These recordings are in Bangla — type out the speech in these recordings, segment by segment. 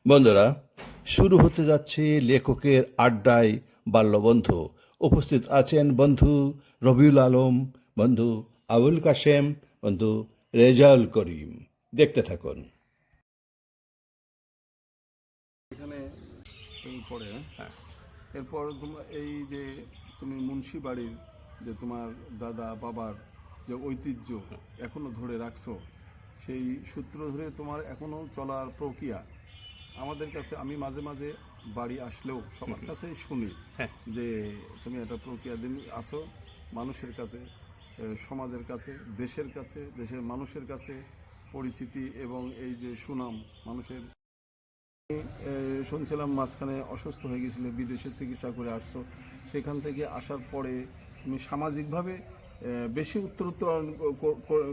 বন্ধুরা, শুরু হতে যাচ্ছে লেখকের আড্ডায় বাল্যবন্ধু। উপস্থিত আছেন বন্ধু রবিউল আলম, বন্ধু আবুল কাশেম, বন্ধু রেজাউল করিম। দেখতে থাকুন। এখানে পড়ে হ্যাঁ, এরপর তোমার এই যে তুমি মুন্সি বাড়ির যে তোমার দাদা বাবার যে ঐতিহ্য এখনো ধরে রাখছো, সেই সূত্র ধরে তোমার এখনো চলার প্রক্রিয়া আমাদের কাছে, আমি মাঝে মাঝে বাড়ি আসলেও সবার কাছেই শুনি হ্যাঁ। যে তুমি একটা প্রক্রিয়া দিন আসো মানুষের কাছে, সমাজের কাছে, দেশের মানুষের কাছে পরিচিতি এবং এই যে সুনাম মানুষের। শুনছিলাম মাঝখানে অসুস্থ হয়ে গেছিলে, বিদেশে চিকিৎসা করে আসছো, সেখান থেকে আসার পরে তুমি সামাজিকভাবে বেশি উত্তরোত্তর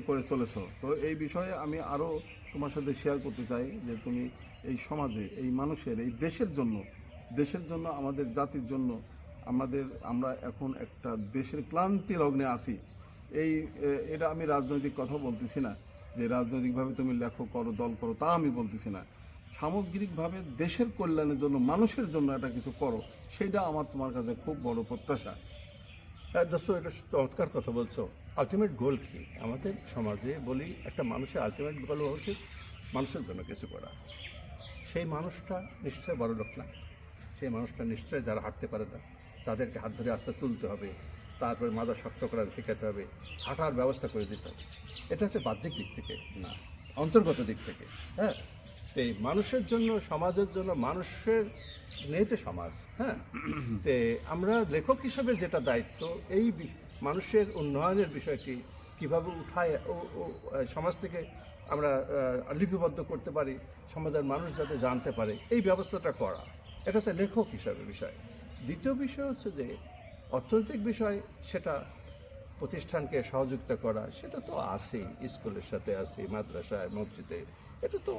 করে চলেছো। তো এই বিষয়ে আমি আরও তোমার সাথে শেয়ার করতে চাই যে তুমি এই সমাজে, এই মানুষের, এই দেশের জন্য আমাদের জাতির জন্য আমরা এখন একটা দেশের ক্লান্তি লগ্নে আছি। এটা আমি রাজনৈতিক কথা বলতেছি না, যে রাজনৈতিকভাবে তুমি লেখো করো দল করো, তা আমি বলতেছি না। সামগ্রিকভাবে দেশের কল্যাণের জন্য, মানুষের জন্য একটা কিছু করো, সেইটা আমার তোমার কাছে খুব বড় প্রত্যাশা। হ্যাঁ দোস্ত, এটা চমৎকার কথা বলছো। আলটিমেট গোল কি আমাদের সমাজে? বলি, একটা মানুষের আলটিমেট গোল উচিত মানুষের জন্য কিছু করা। সেই মানুষটা নিশ্চয় বড় লোক না, সেই মানুষটা নিশ্চয় যারা হাঁটতে পারে না তাদেরকে হাত ধরে আস্তে তুলতে হবে, তারপরে মাথা শক্ত করার শেখাতে হবে, হাঁটার ব্যবস্থা করে দিতে হবে। এটা হচ্ছে বাহ্যিক দিক থেকে না, অন্তর্গত দিক থেকে। হ্যাঁ, এই মানুষের জন্য, সমাজের জন্য, মানুষের নিয়ে তো সমাজ। হ্যাঁ, তে আমরা লেখক হিসাবে যেটা দায়িত্ব, এই মানুষের উন্নয়নের বিষয়টি কীভাবে উঠায় ও সমাজ থেকে আমরা লিপিবদ্ধ করতে পারি, সমাজের মানুষ যাতে জানতে পারে, এই ব্যবস্থাটা করা, এটা হচ্ছে লেখক হিসাবে বিষয়। দ্বিতীয় বিষয় হচ্ছে যে অর্থনৈতিক বিষয়, সেটা প্রতিষ্ঠানকে সহযোগিতা করা, সেটা তো আছেই, স্কুলের সাথে আছে, মাদ্রাসায়, মসজিদে, এটা তো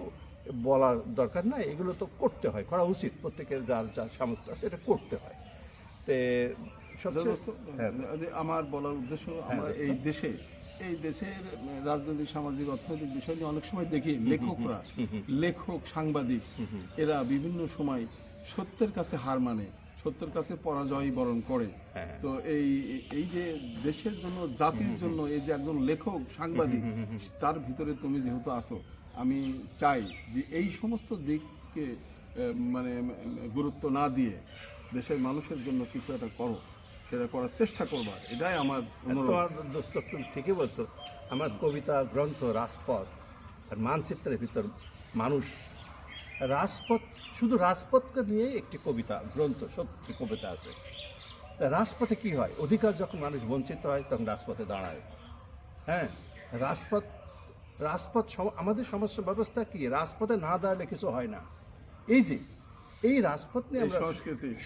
বলার দরকার নাই, এগুলো তো করতে হয়, করা উচিত, প্রত্যেকের যার যার সামর্থ্য আছে এটা করতে হয়। তে আমার বলার উদ্দেশ্য, আমরা এই দেশের রাজনৈতিক, সামাজিক, অর্থনৈতিক বিষয় নিয়ে অনেক সময় দেখি লেখক, সাংবাদিক, এরা বিভিন্ন সময় সত্যের কাছে হার মানে, সত্যের কাছে পরাজয় বরণ করে। তো এই যে দেশের জন্য, জাতির জন্য, এই যে একজন লেখক, সাংবাদিক, তার ভিতরে তুমি যেহেতু আসো, আমি চাই যে এই সমস্ত দিককে মানে গুরুত্ব না দিয়ে দেশের মানুষের জন্য কিছু একটা করো, সেটা করার চেষ্টা করবা, এটাই আমার অনুরোধ। তোমার দোস্ত, তুমি ঠিকই বলছো। আমার কবিতা গ্রন্থ রাজপথ আর মানচিত্রের ভিতর মানুষ, রাজপথ, শুধু রাজপথকে নিয়ে একটি কবিতা গ্রন্থ, সত্যি কবিতা আছে। তা রাজপথে কি হয়? অধিকার যখন মানুষ বঞ্চিত হয় তখন রাজপথে দাঁড়ায়। হ্যাঁ, রাজপথ রাজপথ আমাদের সমাজ ব্যবস্থা কি, রাজপথে না দাঁড়ালে কিছু হয় না। এই যে এই রাজপথ নিয়ে আমরা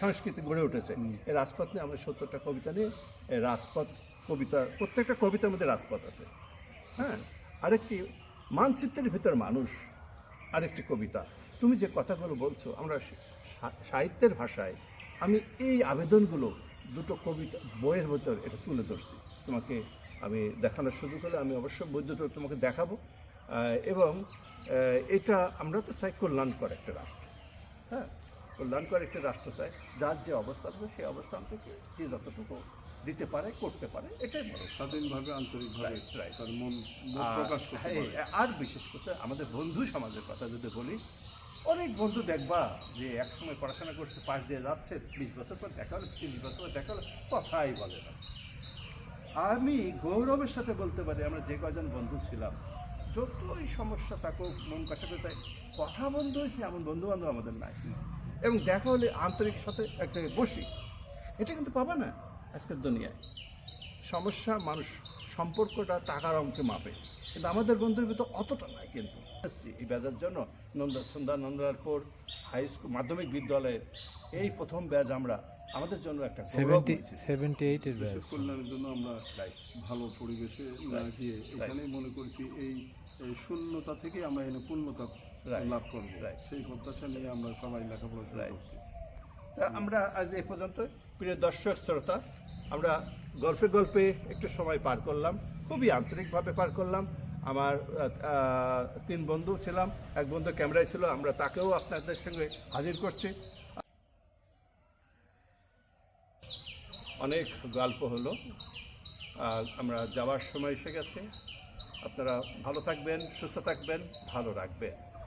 সংস্কৃতি গড়ে উঠেছে, এই রাজপথ নিয়ে আমরা 70টা কবিতা নিয়ে, এই রাজপথ কবিতা, প্রত্যেকটা কবিতার মধ্যে রাজপথ আছে। হ্যাঁ, আরেকটি মানচিত্রের ভিতর মানুষ, আরেকটি কবিতা। তুমি যে কথাগুলো বলছো, আমরা সাহিত্যের ভাষায় আমি এই আবেদনগুলো দুটো কবিতা বইয়ের ভিতর এটা তুলে ধরছি। তোমাকে আমি দেখানোর সুযোগ হলে আমি অবশ্যই বই দুটো তোমাকে দেখাবো। এবং এটা আমরা তো চাই কল্যাণকর একটা রাষ্ট্র। হ্যাঁ, কল্যাণকর একটা রাষ্ট্র চাই, যার যে অবস্থান আছে সেই অবস্থান থেকে যে যতটুকু দিতে পারে, করতে পারে, এটাই বড়। স্বাধীনভাবে, আন্তরিকভাবে তার মন প্রকাশ করতে পারে। আর বিশেষ করে আমাদের বন্ধু সমাজের কথা যদি বলি, অনেক বন্ধু দেখবা যে একসময় পড়াশোনা করছে, পাশ দিয়ে যাচ্ছে, 20 বছর পর দেখা হলো, 30 বছর পর দেখা হলো, কথাই বলে না। আমি গৌরবের সাথে বলতে পারি, আমরা যে কয়জন বন্ধু ছিলাম, যতই সমস্যা থাকুক, মন কষাতে তাই কথা বন্ধু হয়েছে, এমন বন্ধু বান্ধব আমাদের নাই। এবং দেখা হলে আন্তরিক সাথে এক জায়গায় বসি, এটা কিন্তু পাবা না আজকের দুনিয়ায়। সমস্যা মানুষ সম্পর্কটা টাকার অঙ্কে মাপে, কিন্তু আমাদের বন্ধুর ভিতর অতটা নাই। কিন্তু এই ব্যাজের জন্য নন্দলালপুর হাই স্কুল, মাধ্যমিক বিদ্যালয়ের এই প্রথম ব্যাজ আমরা, আমাদের জন্য একটা 78-এর ব্যাচ। কল্যাণের জন্য আমরা ভালো পরিবেশে না গিয়ে এখানেই মনে করছি এই শূন্যতা থেকে আমরা এখানে পূর্ণতা লাভ করবো, সেই প্রত্যাশা নিয়ে আমরা সবাই লেখাপড়া শুরু করছি। আমরা আজ এই পর্যন্ত। প্রিয় দর্শক শ্রোতা, আমরা গল্পে গল্পে একটু সময় পার করলাম, খুবই আন্তরিকভাবে পার করলাম। আমার 3 বন্ধু ছিলাম, এক বন্ধু ক্যামেরায় ছিল, আমরা তাকেও আপনাদের সঙ্গে হাজির করছি। অনেক গল্প হলো, আমরা যাওয়ার সময় এসে গেছে। আপনারা ভালো থাকবেন, সুস্থ থাকবেন, ভালো রাখবেন।